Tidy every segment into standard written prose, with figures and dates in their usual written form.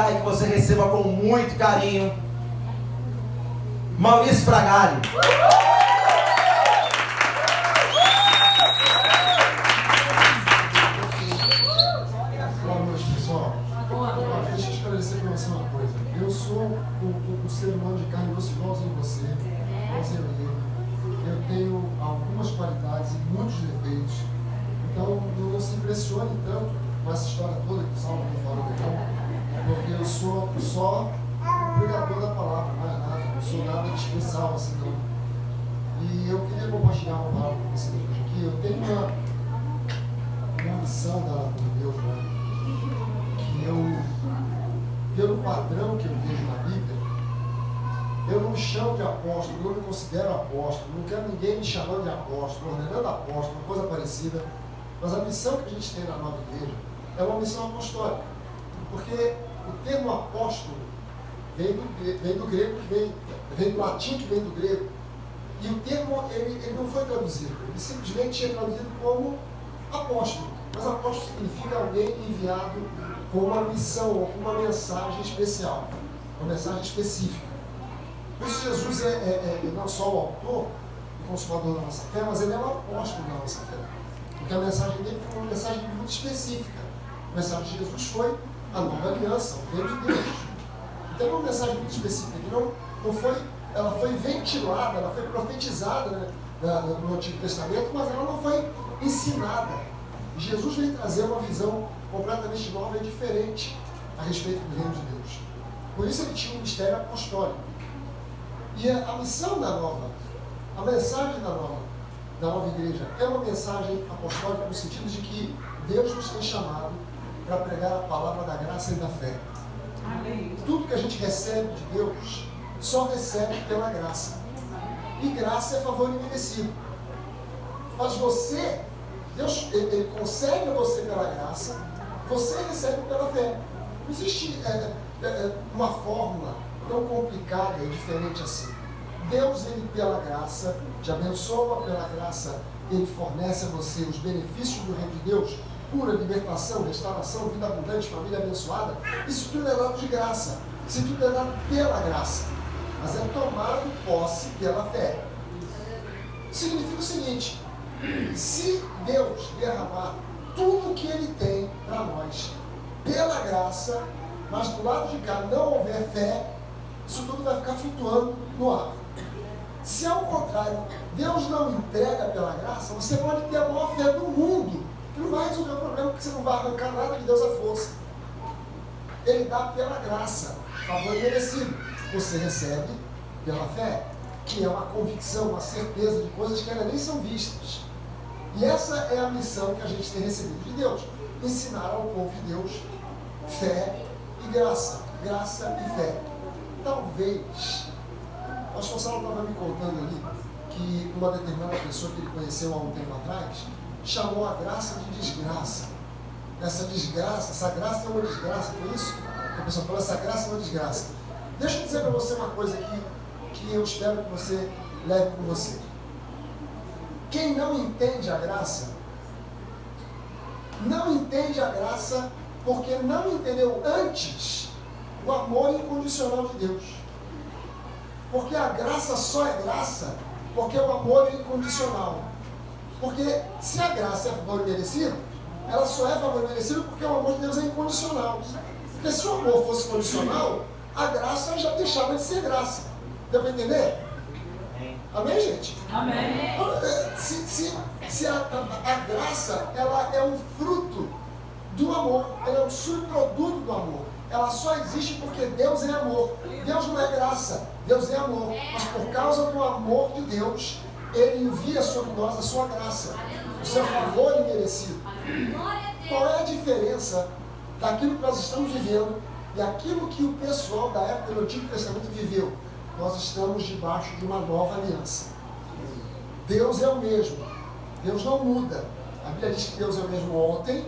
lugar e que você receba com muito carinho Maurício Fragale. Boa noite, pessoal. Deixa eu esclarecer para você uma coisa. Eu sou um ser humano de carne e osso igualzinho você, igualzinho a ele. Eu tenho algumas qualidades e muitos defeitos. Então, não se impressione tanto com essa história toda que o Salmo está falando aqui, porque eu sou só um pregador da palavra, não é nada. Não sou nada de especial assim, não. E eu queria compartilhar uma palavra com vocês hoje aqui. Eu tenho uma missão dada por Deus, né? Que eu, pelo padrão que eu vejo na Bíblia, eu não me chamo de apóstolo, eu não me considero apóstolo, não quero ninguém me chamando de apóstolo, ordenando apóstolo, uma coisa parecida. Mas a missão que a gente tem na nova igreja é uma missão apostólica. Porque o termo apóstolo vem do grego, vem do latim que vem do grego. E o termo ele não foi traduzido, ele simplesmente é traduzido como apóstolo. Mas apóstolo significa alguém enviado com uma missão ou com uma mensagem especial, uma mensagem específica. Por isso Jesus é não só o autor e consumador da nossa fé, mas ele é o apóstolo da nossa fé. Porque a mensagem dele foi uma mensagem muito específica. A mensagem de Jesus foi a nova aliança, o reino de Deus. Então é uma mensagem muito específica, que não foi, ela foi ventilada, ela foi profetizada, né, no Antigo Testamento, mas ela não foi ensinada. E Jesus veio trazer uma visão completamente nova e diferente a respeito do reino de Deus. Por isso ele tinha um ministério apostólico. E a missão da nova, a mensagem da nova igreja é uma mensagem apostólica no sentido de que Deus nos tem chamado para pregar a palavra da graça e da fé. Amém. Tudo que a gente recebe de Deus só recebe pela graça. E graça é favor imerecido. Mas Deus ele concede a você pela graça, você recebe pela fé. Não existe uma fórmula tão complicada e diferente assim. Deus, ele pela graça, te abençoa pela graça, ele fornece a você os benefícios do reino de Deus, cura, libertação, restauração, vida abundante, família abençoada. Isso tudo é dado de graça, isso tudo é dado pela graça, mas é tomado posse pela fé. Significa o seguinte: se Deus derramar tudo o que ele tem para nós pela graça, mas do lado de cá não houver fé, isso tudo vai ficar flutuando no ar. Se ao contrário, Deus não entrega pela graça, você pode ter a maior fé do mundo, que não vai resolver o problema, porque você não vai arrancar nada de Deus à força. Ele dá pela graça, favor merecido. Você recebe pela fé, que é uma convicção, uma certeza de coisas que ainda nem são vistas. E essa é a missão que a gente tem recebido de Deus: ensinar ao povo de Deus fé e graça, graça e fé. Talvez, o pastor Saulo estava me contando ali que uma determinada pessoa que ele conheceu há um tempo atrás chamou a graça de desgraça. Essa desgraça, essa graça é uma desgraça, foi isso? A pessoa falou: essa graça é uma desgraça. Deixa eu dizer para você uma coisa aqui que eu espero que você leve com você. Quem não entende a graça, não entende a graça porque não entendeu antes o amor incondicional de Deus. Porque a graça só é graça porque o amor é incondicional. Porque se a graça é favor merecido, ela só é favor merecido porque o amor de Deus é incondicional. Porque se o amor fosse condicional, a graça já deixava de ser graça. Deu para entender? Amém, gente? Amém. Se a graça, ela é um fruto do amor, ela é um subproduto do amor. Ela só existe porque Deus é amor. Deus não é graça, Deus é amor. Mas por causa do amor de Deus, ele envia sobre nós a sua graça, o seu favor imerecido. Qual é a diferença daquilo que nós estamos vivendo e aquilo que o pessoal da época do Antigo Testamento viveu? Nós estamos debaixo de uma nova aliança. Deus é o mesmo, Deus não muda. A Bíblia diz que Deus é o mesmo ontem,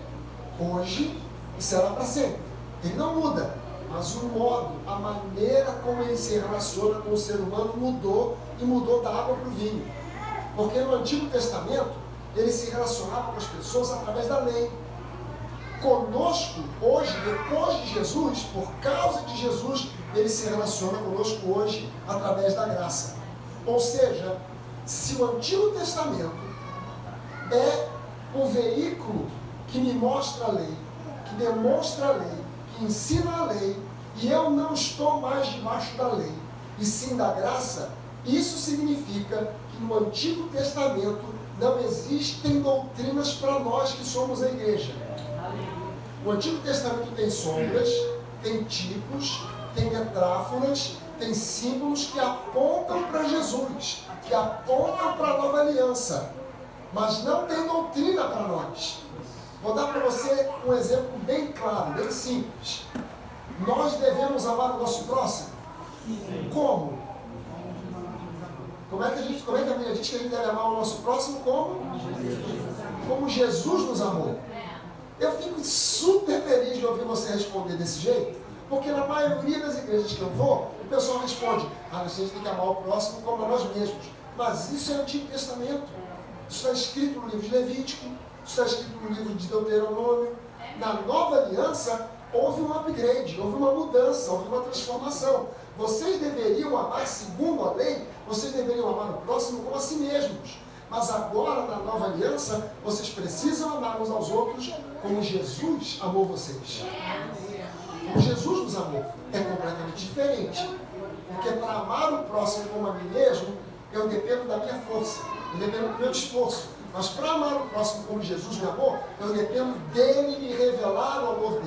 hoje e será para sempre. Ele não muda, mas o modo, a maneira como ele se relaciona com o ser humano mudou, e mudou da água para o vinho. Porque no Antigo Testamento ele se relacionava com as pessoas através da lei. conosco hoje, depois de Jesus, por causa de Jesus, ele se relaciona conosco hoje através da graça. Ou seja, se o Antigo Testamento é o veículo que me mostra a lei, que demonstra a lei, que ensina a lei, e eu não estou mais debaixo da lei, e sim da graça, isso significa que no Antigo Testamento não existem doutrinas para nós que somos a igreja. O Antigo Testamento tem sombras, tem tipos, tem metáforas, tem símbolos que apontam para Jesus, que apontam para a nova aliança, mas não tem doutrina para nós. Vou dar para você um exemplo bem claro, bem simples. Nós devemos amar o nosso próximo? Como? Como é que a Bíblia diz que a gente deve amar o nosso próximo? Como Jesus nos amou. Eu fico super feliz de ouvir você responder desse jeito, porque na maioria das igrejas que eu vou, o pessoal responde: a gente tem que amar o próximo como a nós mesmos. Mas isso é o Antigo Testamento. Isso está escrito no livro de Levítico, isso está escrito no livro de Deuteronômio. Na nova aliança, houve um upgrade, houve uma mudança, houve uma transformação. Vocês deveriam amar segundo a lei, vocês deveriam amar o próximo como a si mesmos. Mas agora, na nova aliança, vocês precisam amar uns aos outros como Jesus amou vocês. Como Jesus nos amou. É completamente diferente. Porque para amar o próximo como a mim mesmo, eu dependo da minha força, eu dependo do meu esforço. Mas para amar o próximo como Jesus me amou, eu dependo dele me revelar o amor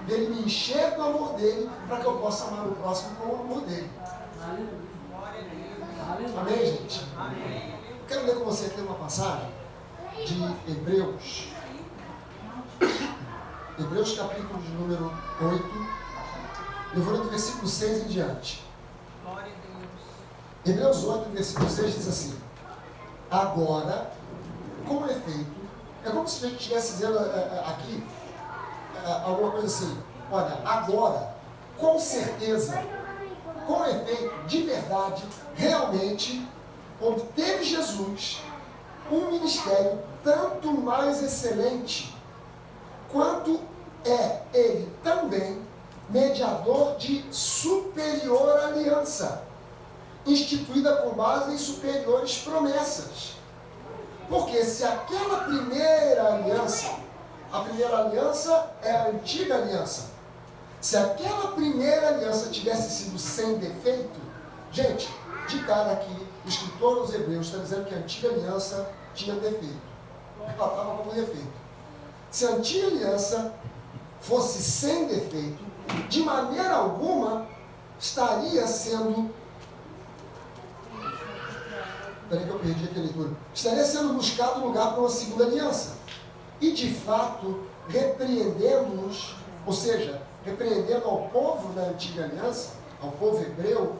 dele me encher do amor dele, para que eu possa amar o próximo com o amor dele. Amém, gente? Amém. Quero ler com você aqui uma passagem de Hebreus. Hebreus capítulo de número 8. Eu vou ler do versículo 6 em diante. Hebreus 8, versículo 6 diz assim: agora, com efeito, é como se a gente estivesse dizendo aqui alguma coisa assim: olha, agora, com certeza, com efeito, de verdade, realmente, obteve Jesus um ministério tanto mais excelente, quanto é ele também mediador de superior aliança, instituída com base em superiores promessas. Porque se aquela primeira aliança, a primeira aliança é a antiga aliança, se aquela primeira aliança tivesse sido sem defeito, gente, de cara aqui, o escritor aos Hebreus está dizendo que a antiga aliança tinha defeito. Ela estava com defeito. Se a antiga aliança fosse sem defeito, de maneira alguma estaria sendo... Peraí que eu perdi aqui a leitura. Estaria sendo buscado lugar para uma segunda aliança. E de fato, repreendendo-nos, ou seja, repreendendo ao povo da antiga aliança, ao povo hebreu,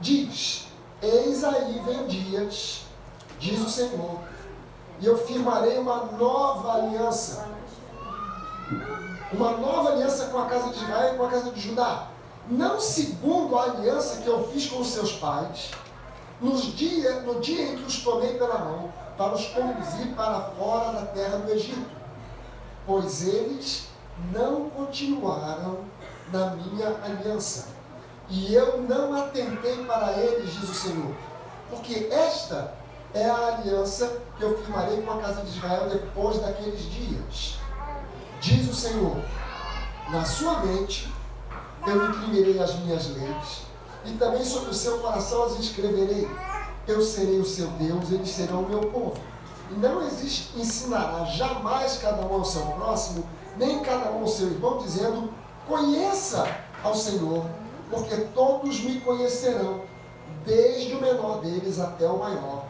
diz: eis aí vem dias, diz o Senhor, e eu firmarei uma nova aliança com a casa de Israel e com a casa de Judá, não segundo a aliança que eu fiz com os seus pais, no dia em que os tomei pela mão, para os conduzir para fora da terra do Egito, pois eles não continuaram na minha aliança, e eu não atentei para eles, diz o Senhor, porque esta é a aliança que eu firmarei com a casa de Israel depois daqueles dias, diz o Senhor. Na sua mente eu imprimirei as minhas leis, e também sobre o seu coração as escreverei. Eu serei o seu Deus, eles serão o meu povo. E não ensinará jamais cada um ao seu próximo, nem cada um ao seu irmão, dizendo: conheça ao Senhor, porque todos me conhecerão, desde o menor deles até o maior.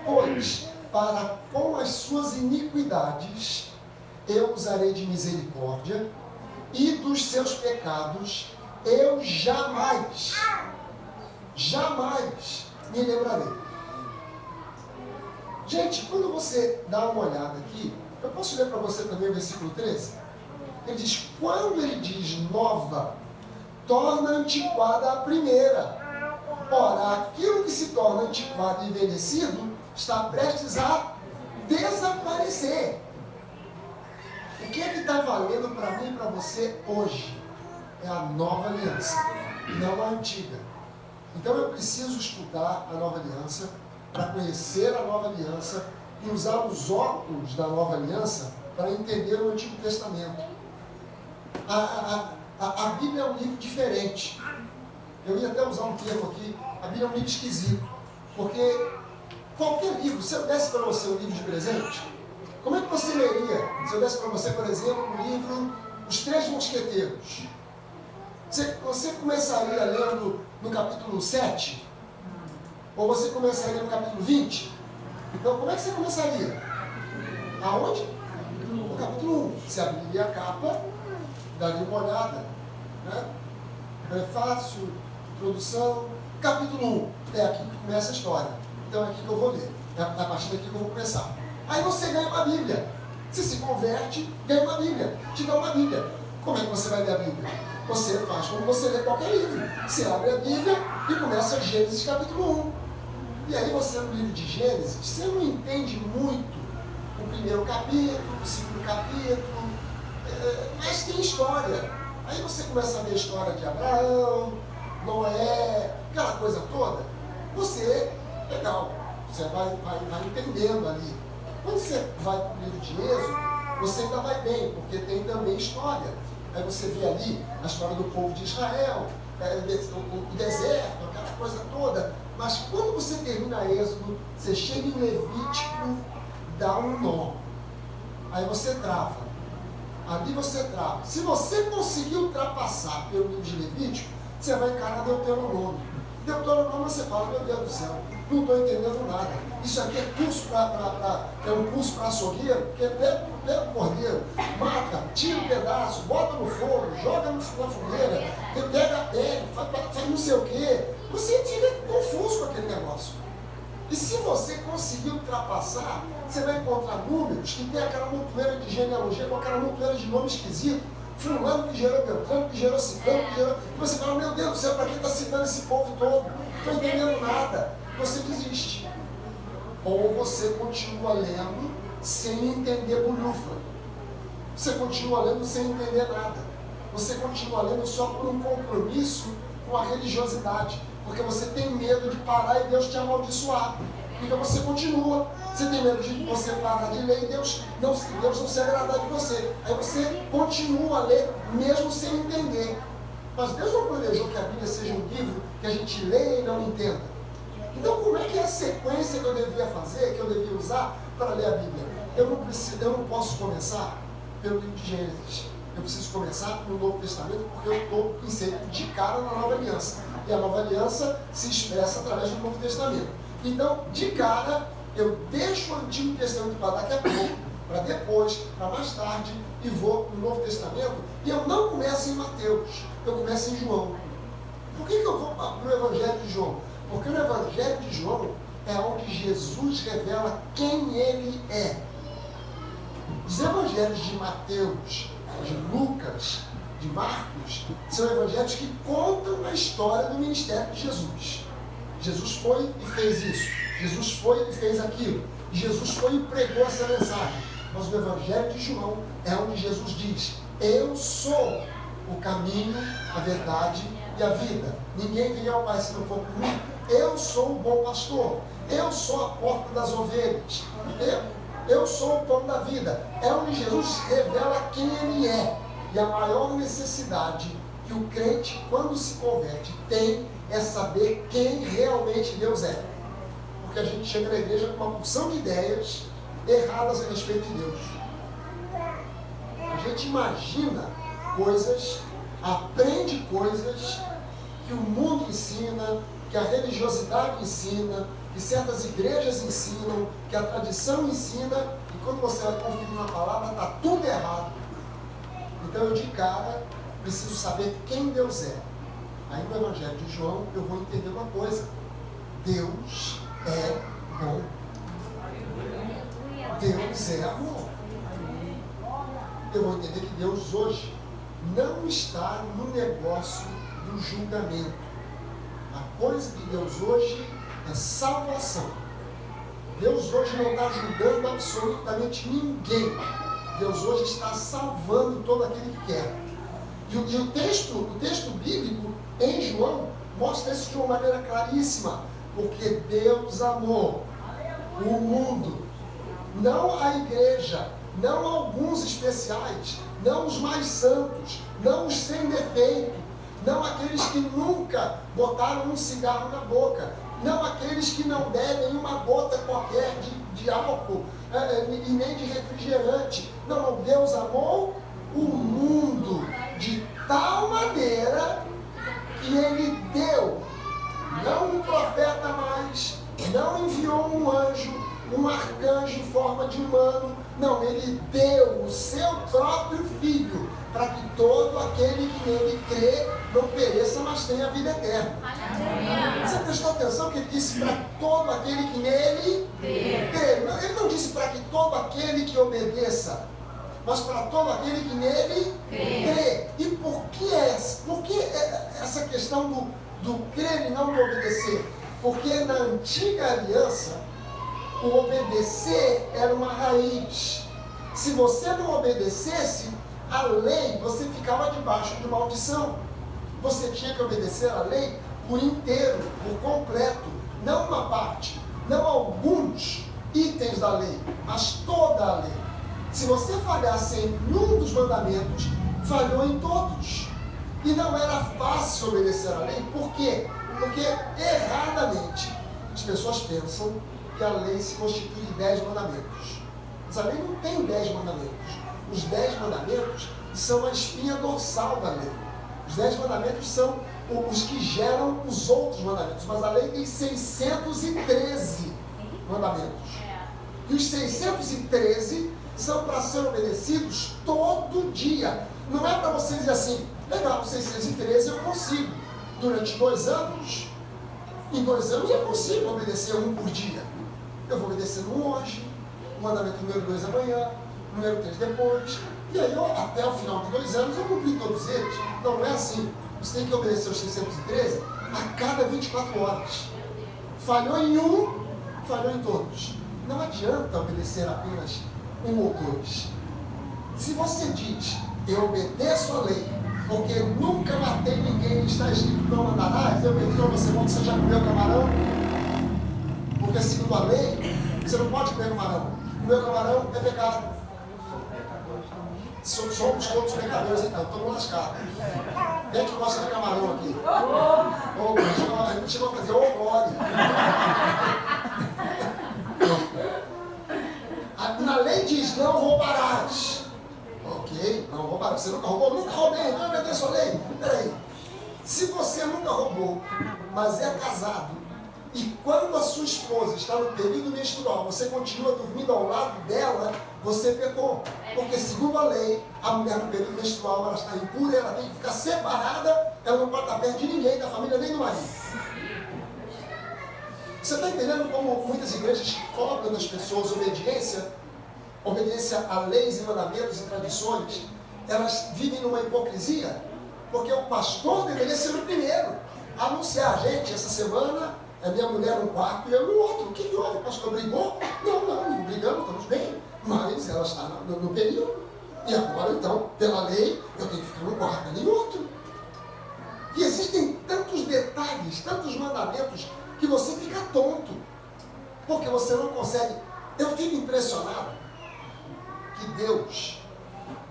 Pois, para com as suas iniquidades, eu usarei de misericórdia, e dos seus pecados, eu jamais me lembrarei. Gente, quando você dá uma olhada aqui, eu posso ler para você também o versículo 13? Ele diz: quando ele diz nova, torna antiquada a primeira. Ora, aquilo que se torna antiquado e envelhecido está prestes a desaparecer. O que é que está valendo para mim e para você hoje? É a nova aliança, não a antiga. Então eu preciso estudar a nova aliança para conhecer a nova aliança e usar os óculos da nova aliança para entender o Antigo Testamento. A Bíblia é um livro diferente. Eu ia até usar um termo aqui, a Bíblia é um livro esquisito, porque qualquer livro, se eu desse para você um livro de presente, como é que você leria? Se eu desse para você, por exemplo, um livro Os Três Mosqueteiros, você começaria lendo no capítulo 7? Ou você começaria no capítulo 20? Então, como é que você começaria? Aonde? No capítulo 1. Você abriria a capa, daria uma olhada, né? Prefácio, introdução, capítulo 1. É aqui que começa a história. Então é aqui que eu vou ler. É a partir daqui que eu vou começar. Aí você ganha uma Bíblia. Você se converte, ganha uma Bíblia. Te dá uma Bíblia. Como é que você vai ler a Bíblia? Você faz como você lê qualquer livro. Você abre a Bíblia e começa Gênesis capítulo 1. E aí você, no livro de Gênesis, você não entende muito o primeiro capítulo, o segundo capítulo, mas tem história. Aí você começa a ver a história de Abraão, Noé, aquela coisa toda. Você, legal, você vai entendendo ali. Quando você vai para o livro de Êxodo, você ainda vai bem, porque tem também história. Aí você vê ali a história do povo de Israel, o deserto, aquela coisa toda. Mas quando você termina Êxodo, você chega em Levítico, dá um nó. Aí você trava. Ali você trava. Se você conseguir ultrapassar pelo livro de Levítico, você vai encarar Deuteronômio. Deuteronômio você fala, meu Deus do céu, não estou entendendo nada. Isso aqui é curso é um curso para açougueiro, porque pega o cordeiro, mata, tira um pedaço, bota no fogo, joga na fogueira, pega a pele, faz não sei o quê. Você fica confuso com aquele negócio. E se você conseguir ultrapassar, você vai encontrar números que tem aquela montoeira de genealogia, com aquela montoeira de nome esquisito, fulano que gerou Beltrano, que gerou Ciclano, que gerou... E você fala, meu Deus do céu, para que está citando esse povo todo? Não estou entendendo nada. Você desiste. Ou você continua lendo sem entender bolhufa. Você continua lendo sem entender nada. Você continua lendo só por um compromisso com a religiosidade. Porque você tem medo de parar e Deus te amaldiçoar. Então você continua. Você tem medo de você parar de ler e Deus não se agradar de você. Aí você continua a ler mesmo sem entender. Mas Deus não planejou que a Bíblia seja um livro que a gente leia e não entenda. Então como é que é a sequência que eu devia fazer, que eu devia usar para ler a Bíblia? Eu não posso começar pelo livro de Gênesis. Eu preciso começar no Novo Testamento porque eu estou inserido de cara na Nova Aliança. E a Nova Aliança se expressa através do Novo Testamento. Então, de cara, eu deixo o Antigo Testamento para daqui a pouco, para depois, para mais tarde, e vou no Novo Testamento. E eu não começo em Mateus, eu começo em João. Por que eu vou para o Evangelho de João? Porque no Evangelho de João é onde Jesus revela quem ele é. Os Evangelhos de Mateus, de Lucas, de Marcos, são evangelhos que contam a história do ministério de Jesus. Jesus foi e fez isso. Jesus foi e fez aquilo. Jesus foi e pregou essa mensagem. Mas o Evangelho de João é onde Jesus diz: eu sou o caminho, a verdade e a vida. Ninguém vem ao Pai se não for por mim. Eu sou o bom pastor. Eu sou a porta das ovelhas. Eu sou o pão da vida. É onde Jesus revela quem ele é. E a maior necessidade que o crente, quando se converte, tem é saber quem realmente Deus é. Porque a gente chega na igreja com uma porção de ideias erradas a respeito de Deus. A gente imagina coisas, aprende coisas que o mundo ensina, que a religiosidade ensina, que certas igrejas ensinam, que a tradição ensina, e quando você vai conferir na palavra, está tudo errado. Então eu de cara preciso saber quem Deus é. Aí no Evangelho de João eu vou entender uma coisa: Deus é bom. Deus é amor. Eu vou entender que Deus hoje não está no negócio do julgamento. A coisa de Deus hoje é salvação. Deus hoje não está julgando absolutamente ninguém. Deus hoje está salvando todo aquele que quer. E o texto bíblico em João mostra isso de uma maneira claríssima. Porque Deus amou o mundo, não a igreja, não alguns especiais, não os mais santos, não os sem defeito, não aqueles que nunca botaram um cigarro na boca, não aqueles que não bebem uma gota qualquer de álcool e nem de refrigerante. Não, Deus amou o mundo de tal maneira que Ele deu, não um profeta mais, não enviou um anjo, um arcanjo em forma de humano, não, Ele deu o seu próprio Filho, para que todo aquele que nele crê não pereça, mas tenha a vida eterna. Você prestou atenção que Ele disse para todo aquele que nele crê? Ele não disse para que todo aquele que obedeça, mas para todo aquele que nele crê. E por que essa questão do crer e não do obedecer? Porque na antiga aliança, o obedecer era uma raiz. Se você não obedecesse a lei, você ficava debaixo de maldição. Você tinha que obedecer a lei por inteiro, por completo, não uma parte, não alguns itens da lei, mas toda a lei. Se você falhasse em um dos mandamentos, falhou em todos. E não era fácil obedecer a lei. Por quê? Porque erradamente as pessoas pensam que a lei se constitui de 10 mandamentos. Mas a lei não tem 10 mandamentos. Os 10 mandamentos são a espinha dorsal da lei. Os 10 mandamentos são os que geram os outros mandamentos. Mas a lei tem 613 mandamentos. E os 613 são para ser obedecidos todo dia. Não é para você dizer assim, legal, 613 eu consigo. Durante 2 anos, em 2 anos eu consigo obedecer um por dia. Eu vou obedecendo um hoje, o mandamento número 2 amanhã, número 3 depois. E aí, até o final de 2 anos, eu cumpri todos eles. Não é assim. Você tem que obedecer os 613 a cada 24 horas. Falhou em um, falhou em todos. Não adianta obedecer apenas um ou dois. Se você diz, eu obedeço a lei, porque nunca matei ninguém, está escrito, não mandarás, eu pergunto a você, quando você já comeu camarão? Porque segundo a lei, você não pode comer camarão. Comer camarão é pecado. Somos todos pecadores, então, estamos lascados. Quem é que gosta de camarão aqui? A gente chegou a fazer glória. Na lei diz, não roubarás. Ok, não roubarás. Você nunca roubou? Nunca roubei, não obedeço a lei. Peraí. Se você nunca roubou, mas é casado, e quando a sua esposa está no período menstrual, você continua dormindo ao lado dela, você pecou. Porque segundo a lei, a mulher no período menstrual, ela está impura, ela tem que ficar separada, ela não pode estar perto de ninguém, da família, nem do marido. Você está entendendo como muitas igrejas cobram das pessoas obediência a leis e mandamentos e tradições? Elas vivem numa hipocrisia, porque o pastor deveria ser o primeiro a anunciar: gente, essa semana é minha mulher num quarto e eu no outro. O que houve? O pastor brigou? Não brigamos, estamos bem, mas ela está no período. E agora, então, pela lei, eu tenho que ficar num quarto e no outro. E existem tantos detalhes, tantos mandamentos, que você fica tonto, porque você não consegue. Eu fico impressionado que Deus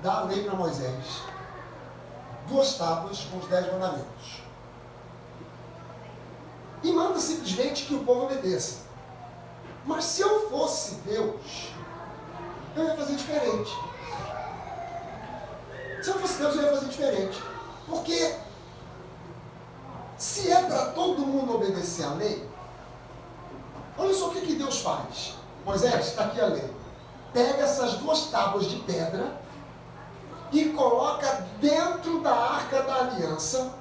dá a lei para Moisés, 2 tábuas com os 10 mandamentos, e manda simplesmente que o povo obedeça. Mas se eu fosse Deus, eu ia fazer diferente. Se eu fosse Deus, eu ia fazer diferente, porque se é para todo mundo obedecer a lei, olha só o que Deus faz. Moisés, está aqui a lei. Pega essas 2 tábuas de pedra e coloca dentro da arca da aliança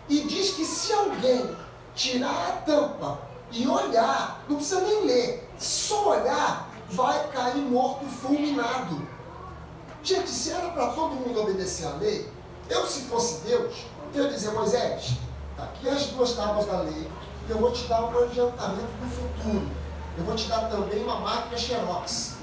e diz que se alguém tirar a tampa e olhar, não precisa nem ler, só olhar, vai cair morto fulminado. Gente, se era para todo mundo obedecer a lei, eu, se fosse Deus, eu ia dizer: Moisés, aqui as 2 tábuas da lei, eu vou te dar um adiantamento do futuro. Eu vou te dar também uma máquina Xerox.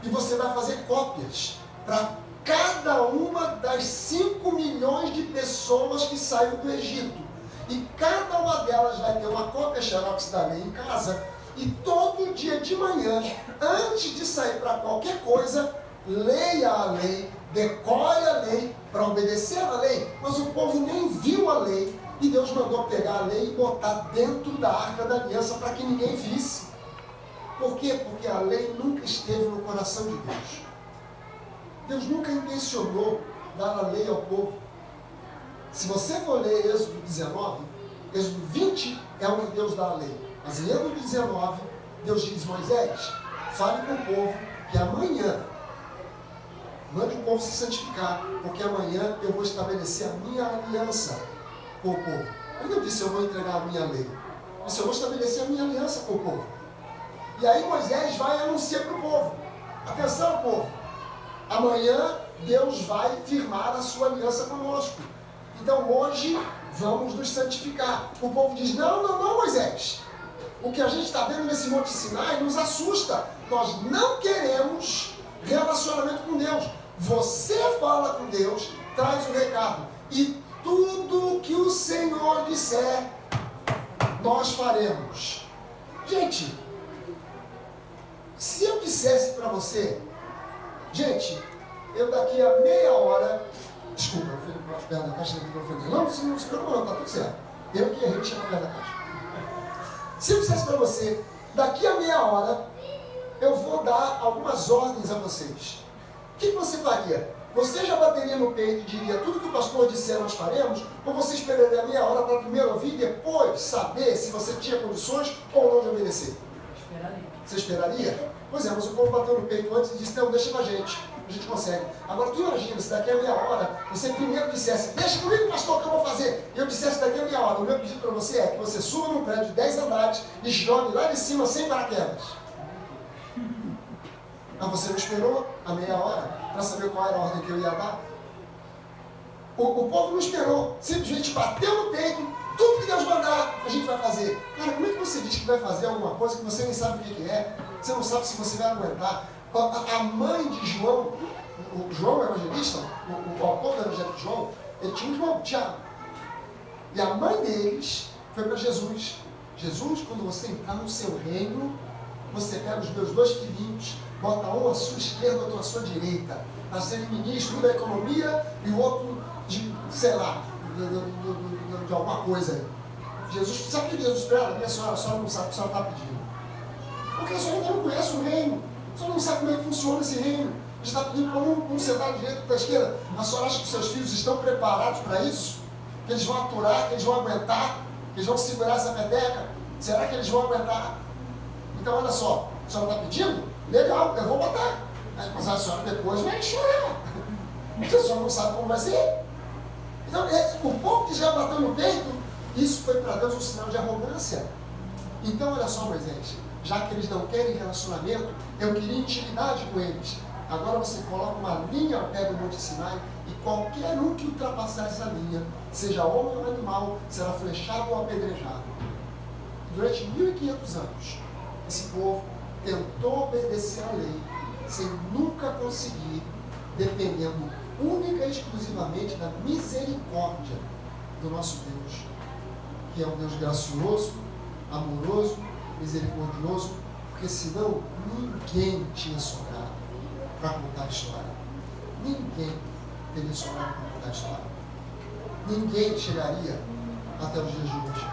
E você vai fazer cópias para cada uma das 5 milhões de pessoas que saíram do Egito. E cada uma delas vai ter uma cópia xerox da lei em casa. E todo dia de manhã, antes de sair para qualquer coisa, leia a lei, decore a lei para obedecer a lei. Mas o povo nem viu a lei. E Deus mandou pegar a lei e botar dentro da Arca da Aliança para que ninguém visse. Por quê? Porque a lei nunca esteve no coração de Deus. Deus nunca intencionou dar a lei ao povo. Se você for ler Êxodo 19, Êxodo 20 é onde Deus dá a lei. Mas em Êxodo 19, Deus diz: Moisés, fale com o povo que amanhã, mande o povo se santificar, porque amanhã eu vou estabelecer a minha aliança com o povo. Ele não disse: eu vou entregar a minha lei. Ele disse: eu vou estabelecer a minha aliança com o povo. E aí Moisés vai e anuncia para o povo: atenção, povo, amanhã Deus vai firmar a sua aliança conosco. Então hoje vamos nos santificar. O povo diz: não, não, não, Moisés. O que a gente está vendo nesse Monte Sinai nos assusta. Nós não queremos relacionamento com Deus. Você fala com Deus, traz o recado. E tudo que o Senhor disser, nós faremos. Gente, se eu dissesse para você, gente, eu daqui a meia hora, desculpa, eu fui para perto da caixa do microfone. Não se preocupa não, tá tudo certo. Eu que errei, chega perto da caixa. Se eu dissesse para você, daqui a meia hora, eu vou dar algumas ordens a vocês. O que você faria? Você já bateria no peito e diria: tudo que o pastor disser nós faremos? Ou você esperaria a meia hora para primeiro ouvir e depois saber se você tinha condições ou não de obedecer? Esperaria. Você esperaria? Pois é, mas o povo bateu no peito antes e disse: não, deixa com a gente consegue. Agora tu imagina, se daqui a meia hora você primeiro dissesse: deixa comigo, pastor, que eu vou fazer. E eu dissesse daqui a meia hora: o meu pedido para você é que você suba num prédio de 10 andares e jogue lá de cima sem paraquedas. Mas você não esperou a meia hora para saber qual era a ordem que eu ia dar? O povo não esperou, simplesmente bateu no peito: tudo que Deus mandar, a gente vai fazer. Cara, como é que você diz que vai fazer alguma coisa que você nem sabe o que é? Você não sabe se você vai aguentar. A mãe de João, o João evangelista, o autor do evangelho de João, ele tinha um irmão, Tiago. E a mãe deles foi para Jesus. Jesus, quando você entrar no seu reino, você pega os meus 2 filhinhos, bota um à sua esquerda, outro à sua direita, para serem ministro, um da economia e o outro de, sei lá, de alguma coisa aí. Jesus, sabe o que Jesus espera? A senhora não sabe o que a senhora está pedindo. Porque a senhora ainda não conhece o reino. A senhora não sabe como é que funciona esse reino. A gente está pedindo para um sentar de direita para a esquerda. A senhora acha que seus filhos estão preparados para isso? Que eles vão aturar, que eles vão aguentar, que eles vão segurar essa peteca? Será que eles vão aguentar? Então olha só, a senhora está pedindo? Legal, eu vou botar. Mas a senhora depois vai chorar. Porque a senhora não sabe como vai ser. Então, o povo que já bateu no peito, isso foi para Deus um sinal de arrogância. Então olha só, Moisés, já que eles não querem relacionamento, eu queria intimidade com eles. Agora você coloca uma linha ao pé do Monte Sinai e qualquer um que ultrapassar essa linha, seja homem ou animal, será flechado ou apedrejado. Durante 1500 anos, esse povo tentou obedecer à lei sem nunca conseguir, dependendo única e exclusivamente da misericórdia do nosso Deus, que é um Deus gracioso, amoroso, misericordioso, porque senão ninguém tinha sobrado para contar a história. Ninguém teria sobrado para contar a história. Ninguém chegaria até os dias de hoje.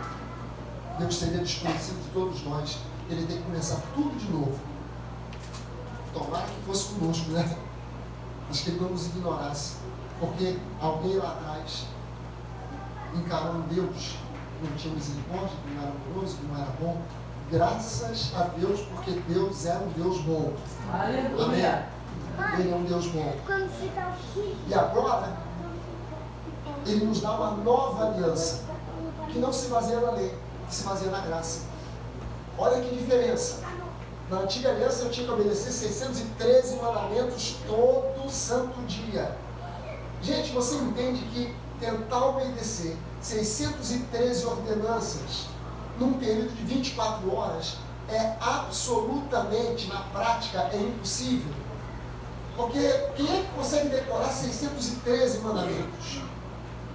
Deus seria desconhecido de todos nós. Ele tem que começar tudo de novo. Tomara que fosse conosco, né? Mas que ele não nos ignorasse. Porque alguém lá atrás encarou um Deus que não tinha misericórdia, que não era amoroso, que não era bom. Graças a Deus, porque Deus é um Deus bom. Aleluia. Amém? Ele é um Deus bom. E agora, Ele nos dá uma nova aliança, que não se baseia na lei, que se baseia na graça. Olha que diferença. Na antiga aliança eu tinha que obedecer 613 mandamentos todo santo dia. Gente, você entende que tentar obedecer 613 ordenanças num período de 24 horas é absolutamente, na prática, é impossível. Porque quem é que consegue decorar 613 mandamentos?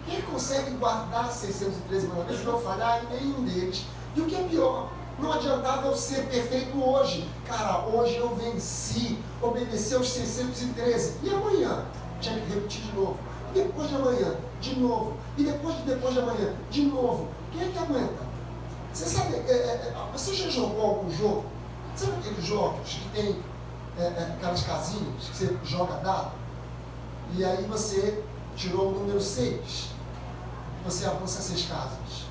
Quem consegue guardar 613 mandamentos não falhar em nenhum deles? E o que é pior, não adiantava eu ser perfeito hoje. Cara, hoje eu venci, obedeci aos 613. E amanhã? Tinha que repetir de novo. E depois de amanhã, de novo. E depois de amanhã, de novo. Quem é que aguenta? Você sabe, você já jogou algum jogo? Sabe aqueles jogos que tem aquelas casinhas que você joga dado? E aí você tirou o número 6. Você avança 6 casas.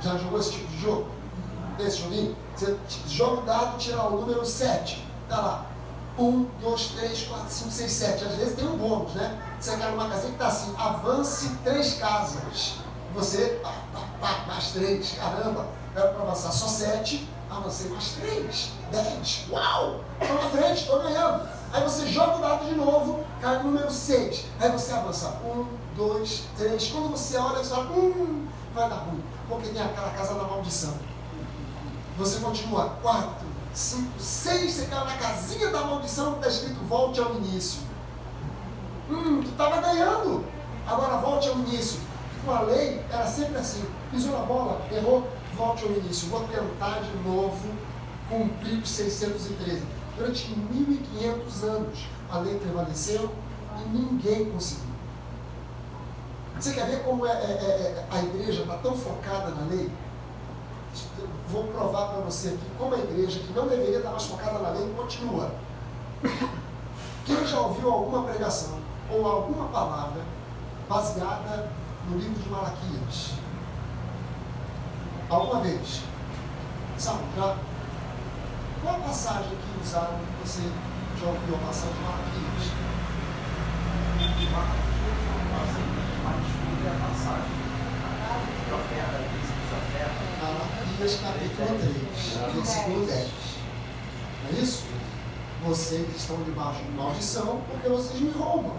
Já jogou esse tipo de jogo? Tem esse joguinho? Você joga o dado, tira o número 7. Tá lá. 1, 2, 3, 4, 5, 6, 7. Às vezes tem um bônus, né? Você cai numa casinha que tá assim, avance 3 casas. Você, mais 3, caramba, era para avançar só 7, avancei mais 3, 10, uau! Estou na frente, estou ganhando. Aí você joga o dado de novo, cai no número 6. Aí você avança 1, 2, 3. Quando você olha, você fala, vai dar ruim, porque tem aquela casa da maldição. Você continua 4, 5, 6, você cai na casinha da maldição que está escrito volte ao início. Tu estava ganhando, agora volte ao início. Com a lei era sempre assim, pisou na bola, errou, volte ao início. Vou tentar de novo cumprir os 613. Durante 1500 anos a lei prevaleceu e ninguém conseguiu. Você quer ver como a igreja está tão focada na lei? Vou provar para você aqui como a igreja, que não deveria estar mais focada na lei, continua. Quem já ouviu alguma pregação ou alguma palavra baseada no livro de Malaquias? Alguma vez? Sabe, já? Qual a passagem que usaram que você já ouviu a passagem de Malaquias? Malaquias capítulo 3, versículo 10. Não é isso? Vocês estão debaixo de maldição porque vocês me roubam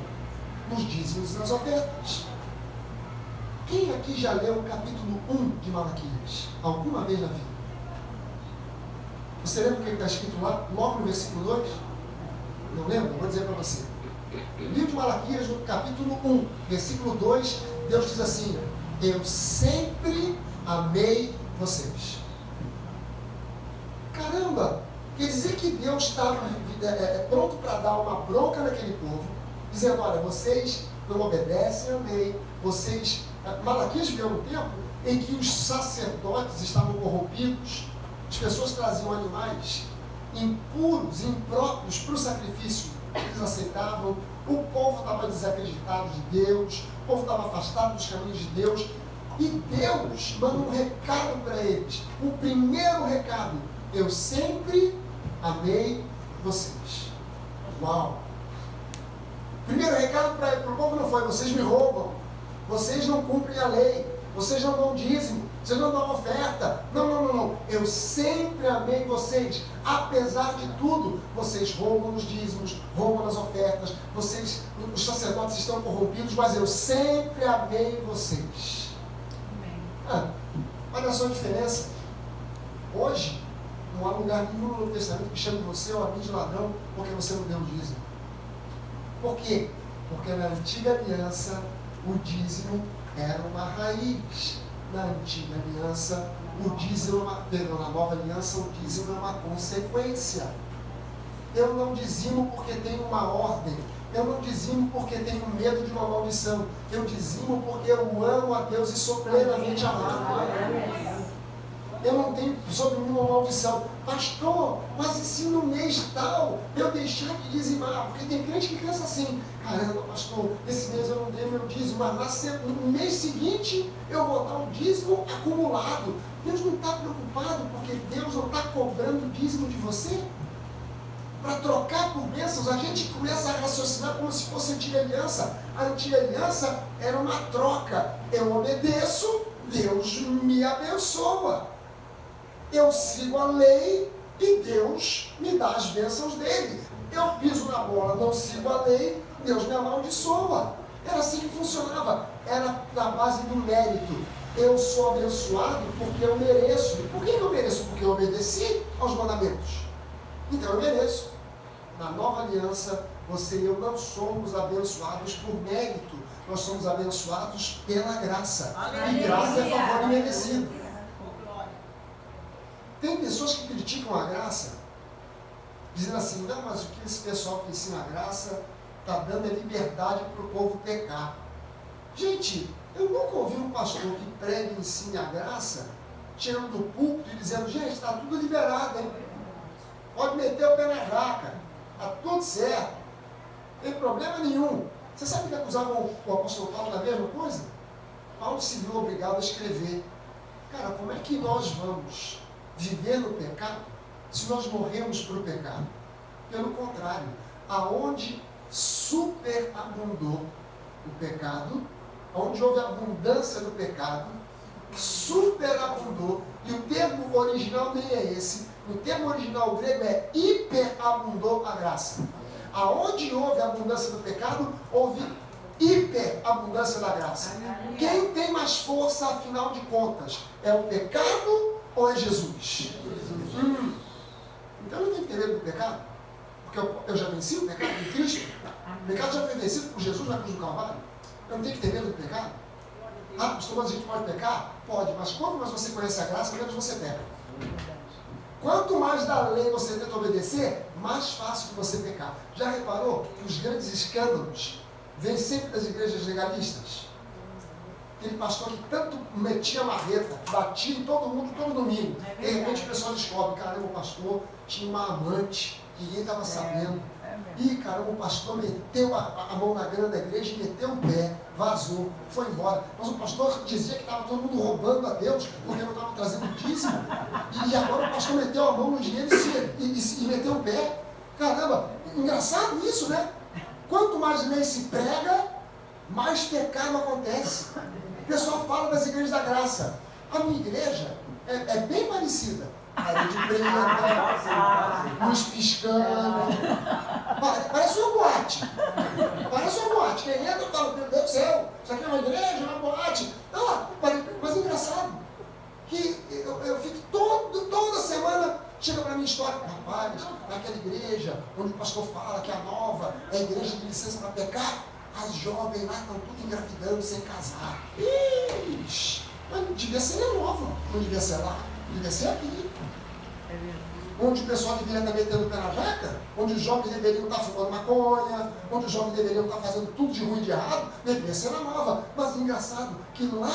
nos dízimos e nas ofertas. Quem aqui já leu o capítulo 1 de Malaquias? Alguma vez na vida? Você lembra o que está escrito lá, logo no versículo 2? Não lembra? Vou dizer para você. No livro de Malaquias, no capítulo 1, versículo 2, Deus diz assim: eu sempre amei vocês. Caramba! Quer dizer que Deus estava pronto para dar uma bronca naquele povo, dizendo, olha, vocês não obedecem à lei, vocês... Malaquias viveu um tempo em que os sacerdotes estavam corrompidos, as pessoas traziam animais impuros, impróprios para o sacrifício, eles aceitavam, o povo estava desacreditado de Deus, o povo estava afastado dos caminhos de Deus, e Deus manda um recado para eles. O primeiro recado: eu sempre amei vocês. Uau! O primeiro recado para o povo não foi: vocês me roubam, vocês não cumprem a lei, vocês não dão dízimo, vocês não dão oferta. Não. Eu sempre amei vocês. Apesar de tudo, vocês roubam nos dízimos, roubam nas ofertas, vocês, os sacerdotes estão corrompidos, mas eu sempre amei vocês. Olha só a diferença. Hoje, não há lugar nenhum no Novo Testamento que chame você ou a mim de ladrão porque você não deu o dízimo. Por quê? Porque na antiga aliança, o dízimo era uma raiz. Na antiga aliança, o dízimo, na nova aliança, o dízimo é uma consequência. Eu não dizimo porque tenho uma ordem. Eu não dizimo porque tenho medo de uma maldição. Eu dizimo porque eu amo a Deus e sou plenamente amado. Eu não tenho sobre mim uma maldição. Pastor, mas e se no mês tal eu deixar de dizimar? Porque tem crente que pensa assim: caramba, pastor, esse mês eu não dei meu dízimo, mas no mês seguinte eu vou dar um dízimo acumulado. Deus não está preocupado porque Deus não está cobrando o dízimo de você? Para trocar por bênçãos, a gente começa a raciocinar como se fosse a antiga aliança. A antiga aliança era uma troca. Eu obedeço, Deus me abençoa. Eu sigo a lei e Deus me dá as bênçãos dele. Eu piso na bola, não sigo a lei, Deus me amaldiçoa. Era assim que funcionava. Era na base do mérito. Eu sou abençoado porque eu mereço. E por que eu mereço? Porque eu obedeci aos mandamentos. Então eu mereço. Na nova aliança, você e eu não somos abençoados por mérito, nós somos abençoados pela graça. E graça é favor imerecido. Tem pessoas que criticam a graça, dizendo assim, não, mas o que esse pessoal que ensina a graça está dando é liberdade para o povo pecar. Gente, eu nunca ouvi um pastor que pregue e ensine a graça, tirando do púlpito e dizendo, gente, está tudo liberado, hein? Pode meter o pé na jaca, está tudo certo, não tem problema nenhum. Você sabe que acusavam o apóstolo Paulo da mesma coisa? Paulo se viu obrigado a escrever, cara, como é que nós vamos viver no pecado se nós morremos para o pecado? Pelo contrário, aonde superabundou o pecado, onde houve abundância do pecado, superabundou, e o termo original nem é esse, o termo original grego é hiperabundou a graça. Aonde houve abundância do pecado, houve hiperabundância da graça. Quem tem mais força, afinal de contas, é o pecado ou é Jesus? Então eu não tenho que ter medo do pecado, porque eu já venci o pecado em Cristo. O pecado já foi vencido por Jesus na cruz do Calvário. Eu não tenho que ter medo do pecado. Ah, pastor, mas a gente pode pecar? Pode, mas quanto mais você conhece a graça, menos você peca. Quanto mais da lei você tenta obedecer, mais fácil que você pecar. Já reparou que os grandes escândalos vêm sempre das igrejas legalistas? Aquele pastor que tanto metia marreta, batia em todo mundo todo domingo. De repente o pessoal descobre, caramba, o pastor tinha uma amante, ninguém estava sabendo. Ih, caramba, o pastor meteu a mão na grana da igreja, meteu o pé, vazou, foi embora. Mas o pastor dizia que estava todo mundo roubando a Deus, porque não estava trazendo dízimo. E agora o pastor meteu a mão no dinheiro e meteu o pé. Caramba, engraçado isso, né? Quanto mais lei se prega, mais pecado acontece. O pessoal fala das igrejas da graça. A minha igreja é bem parecida. Área de preta, luz piscando. Parece uma boate. Parece uma boate. Quem entra fala, meu Deus do céu, isso aqui é uma igreja, é uma boate. Mas é engraçado que eu fico toda semana, chega para mim história, rapaz, naquela igreja onde o pastor fala que a nova é a igreja de licença para pecar, as jovens lá estão tudo engravidando sem casar. Ixi, mas não devia ser na nova, não devia ser lá, não devia ser aqui. Onde o pessoal deveria estar metendo o pé na jaca, onde os jovens deveriam estar fumando maconha, onde os jovens deveriam estar fazendo tudo de ruim e de errado, deveria ser na nova. Mas engraçado que lá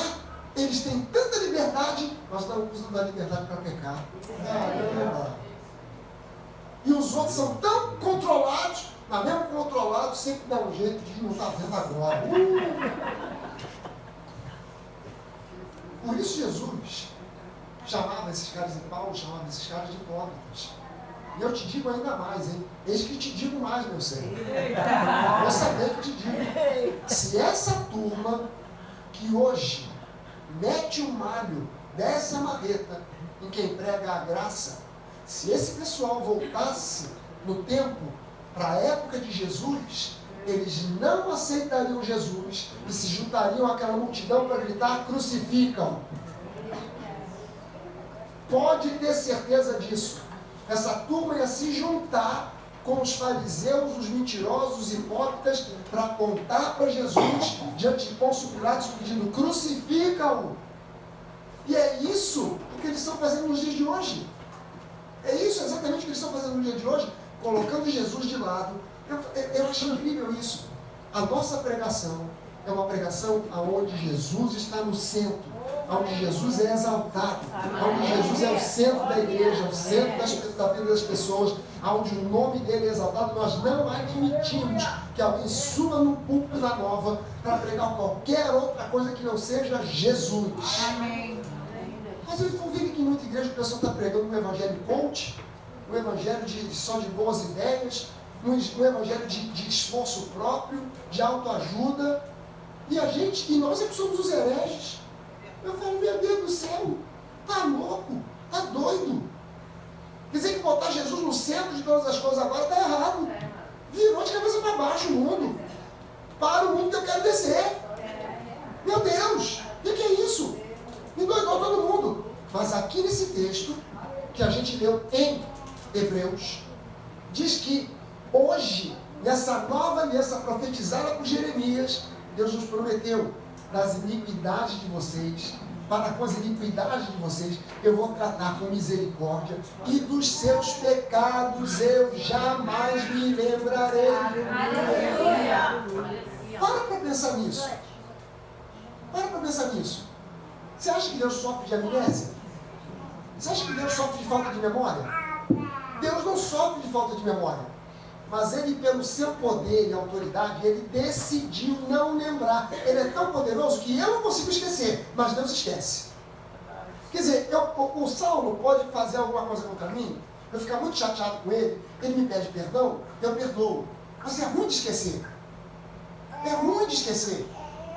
eles têm tanta liberdade, mas não usam da liberdade para pecar. Caramba! E os outros são tão controlados, mas mesmo controlados, sempre dá um jeito de não estar vendo agora. Por isso Jesus chamava esses caras de Paulo, chamava esses caras de hipócritas. E eu te digo ainda mais, hein? Eis que te digo mais, meu Senhor. Vou saber que te digo. Se essa turma que hoje mete o malho dessa marreta em quem prega a graça, se esse pessoal voltasse no tempo, para a época de Jesus, eles não aceitariam Jesus e se juntariam àquela multidão para gritar, crucificam. Pode ter certeza disso. Essa turma ia se juntar com os fariseus, os mentirosos, os hipócritas, para apontar para Jesus diante de Pôncio Pilatos pedindo, crucifica-o. E é isso o que eles estão fazendo nos dias de hoje. É isso exatamente o que eles estão fazendo no dia de hoje, colocando Jesus de lado. Eu acho incrível isso. A nossa pregação é uma pregação onde Jesus está no centro, onde Jesus é exaltado, onde Jesus é o centro da igreja, o centro da vida das pessoas, onde o nome dele é exaltado. Nós não admitimos que alguém suba no púlpito da Nova para pregar qualquer outra coisa que não seja Jesus. Amém. Mas eu estou vendo que em muita igreja o pessoal está pregando um evangelho coach, um evangelho só de boas ideias, um evangelho de esforço próprio, de autoajuda. E nós é que somos os hereges. Eu falo, meu Deus do céu, tá louco, tá doido. Dizer que botar Jesus no centro de todas as coisas agora está errado. Virou de cabeça para baixo o mundo. Para o mundo que eu quero descer. Meu Deus, o que é isso? Me doidou todo mundo. Mas aqui nesse texto, que a gente leu em Hebreus, diz que hoje Nessa nova aliança profetizada por Jeremias, Deus nos prometeu: das iniquidades de vocês, para com as iniquidades de vocês, eu vou tratar com misericórdia, e dos seus pecados eu jamais me lembrarei. Aleluia. Para pensar nisso. Para pensar nisso. Você acha que Deus sofre de amnésia? Você acha que Deus sofre de falta de memória? Deus não sofre de falta de memória. Mas Ele, pelo seu poder e autoridade, Ele decidiu não lembrar. Ele é tão poderoso que eu não consigo esquecer, mas Deus esquece. Quer dizer, o Saulo pode fazer alguma coisa contra mim, eu ficar muito chateado com ele me pede perdão, eu perdoo. Mas é ruim de esquecer. É ruim de esquecer.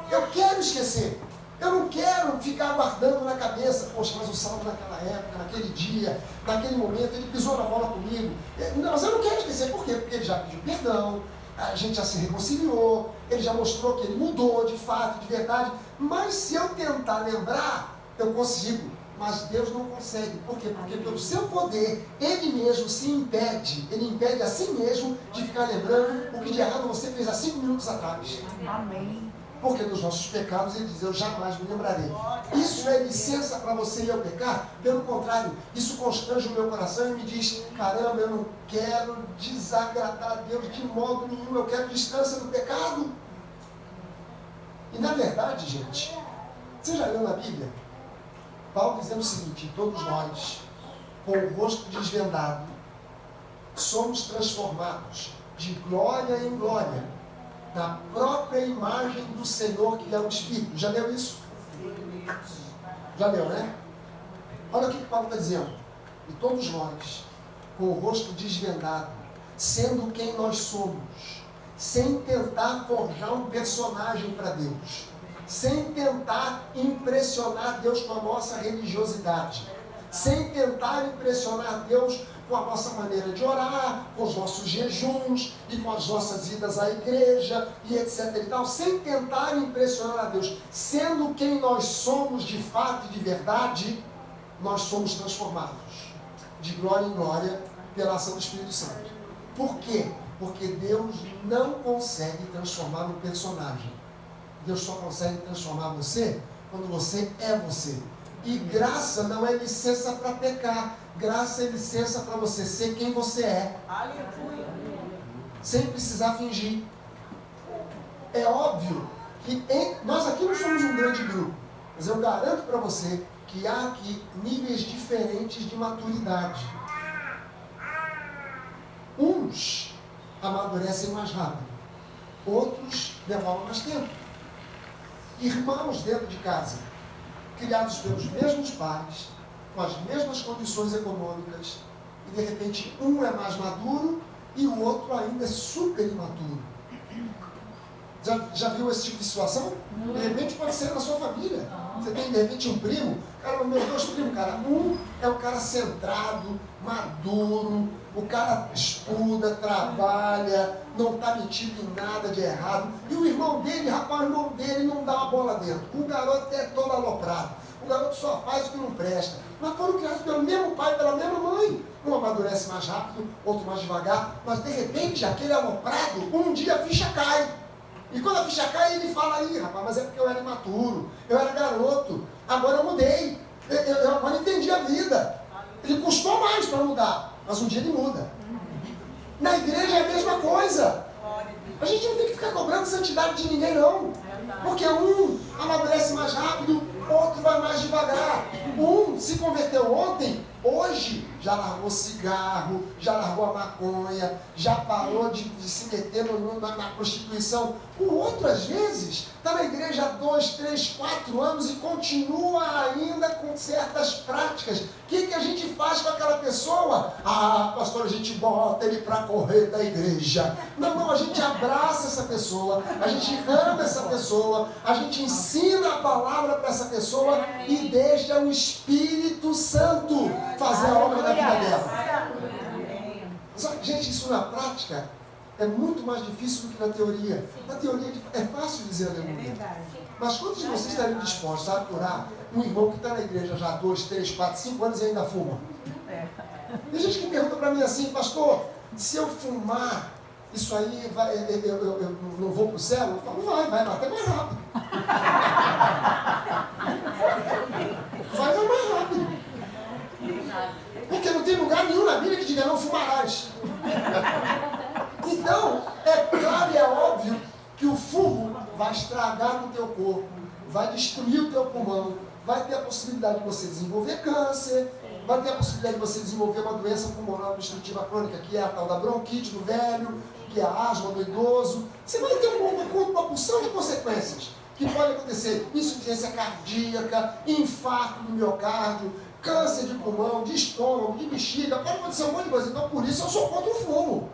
Eu quero esquecer. Eu não quero ficar guardando na cabeça: poxa, mas o Saulo naquela época, naquele dia, naquele momento, ele pisou na bola comigo. Não, mas eu não quero esquecer. Por quê? Porque ele já pediu perdão, a gente já se reconciliou, ele já mostrou que ele mudou de fato, de verdade. Mas se eu tentar lembrar, eu consigo. Mas Deus não consegue. Por quê? Porque pelo seu poder, Ele mesmo se impede. Ele impede a si mesmo de ficar lembrando o que de errado você fez há 5 minutos atrás. Amém. Porque dos nossos pecados Ele diz: eu jamais me lembrarei. Isso é licença para você e eu pecar? Pelo contrário, isso constrange o meu coração e me diz: caramba, eu não quero desagradar a Deus de modo nenhum, eu quero distância do pecado. E na verdade, gente, você já leu na Bíblia? Paulo dizendo o seguinte: todos nós, com o rosto desvendado, somos transformados de glória em glória, na própria imagem do Senhor, que é o Espírito. Já leu isso? Já leu, né? Olha o que Paulo está dizendo. E todos nós, com o rosto desvendado, sendo quem nós somos, sem tentar forjar um personagem para Deus, sem tentar impressionar Deus com a nossa religiosidade, sem tentar impressionar Deus com a nossa maneira de orar, com os nossos jejuns e com as nossas idas à igreja e etc e tal, sem tentar impressionar a Deus, sendo quem nós somos de fato e de verdade, nós somos transformados de glória em glória pela ação do Espírito Santo. Por quê? Porque Deus não consegue transformar um personagem. Deus só consegue transformar você quando você é você. E graça não é licença para pecar. Graça é licença para você ser quem você é. Aleluia. Sem precisar fingir. É óbvio que nós aqui não somos um grande grupo, mas eu garanto para você que há aqui níveis diferentes de maturidade. Uns amadurecem mais rápido, outros demoram mais tempo. Irmãos dentro de casa, criados pelos mesmos pais, com as mesmas condições econômicas, e de repente um é mais maduro e o outro ainda é super imaturo. Já viu esse tipo de situação? De repente pode ser na sua família. Você tem de repente um primo, cara, meus 2 primos, cara, um é um cara centrado, maduro, o cara estuda, trabalha, não está metido em nada de errado. E o irmão dele, rapaz, o irmão dele não dá uma bola dentro. O garoto é todo aloprado. O garoto só faz o que não presta. Mas foram criados pelo mesmo pai, pela mesma mãe. Um amadurece mais rápido, outro mais devagar. Mas de repente, aquele aloprado, um dia a ficha cai. E quando a ficha cai, ele fala: aí, rapaz, mas é porque eu era imaturo, eu era garoto, agora eu mudei, eu agora entendi a vida. Ele custou mais para mudar, mas um dia ele muda. Na igreja é a mesma coisa. A gente não tem que ficar cobrando santidade de ninguém, não. Porque um amadurece mais rápido, outro vai mais devagar. Um se converteu ontem, hoje já largou cigarro, já largou a maconha, já parou de se meter na prostituição. O outro, às vezes, está na igreja há 2, 3, 4 anos e continua ainda com certas práticas. O que a gente faz com aquela pessoa? Ah, pastor, a gente bota ele para correr da igreja. Não, a gente abraça essa pessoa, a gente ama essa pessoa, a gente ensina a palavra para essa pessoa e deixa o Espírito Santo fazer a obra da vida dela. Só que, gente, isso na prática é muito mais difícil do que na teoria. Na teoria é fácil dizer aleluia. Mas quantos de vocês estariam dispostos a aturar um irmão que está na igreja já há 2, 3, 4, 5 anos e ainda fuma? Tem gente que pergunta para mim assim: pastor, se eu fumar, isso aí vai, eu não vou para o céu? Eu falo, vai até mais rápido. Vai mais rápido. Porque não tem lugar nenhum na Bíblia que diga não fumarás. Então, é claro e é óbvio que o fumo vai estragar no teu corpo, vai destruir o teu pulmão, vai ter a possibilidade de você desenvolver câncer, vai ter a possibilidade de você desenvolver uma doença pulmonar obstrutiva crônica, que é a tal da bronquite do velho, que é a asma do idoso. Você vai ter uma porção de consequências que pode acontecer: insuficiência cardíaca, infarto do miocárdio, câncer de pulmão, de estômago, de bexiga, pode acontecer um monte de coisa. Então, por isso eu sou contra o fumo.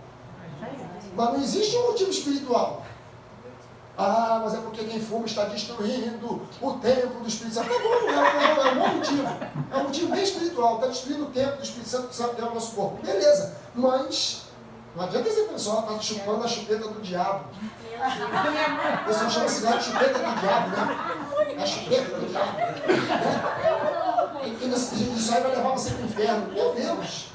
Mas não existe um motivo espiritual. Ah, mas é porque quem fuma está destruindo o templo do Espírito Santo. Tá bom, é um bom motivo. É um motivo bem espiritual. Está destruindo o templo do Espírito Santo que sabe que é o nosso corpo. Beleza. Mas não adianta esse pessoal estar chupando a chupeta do diabo. O pessoal chama cigarro de chupeta do diabo, né? A chupeta do diabo. Né? E isso aí vai levar você para o inferno. Meu Deus.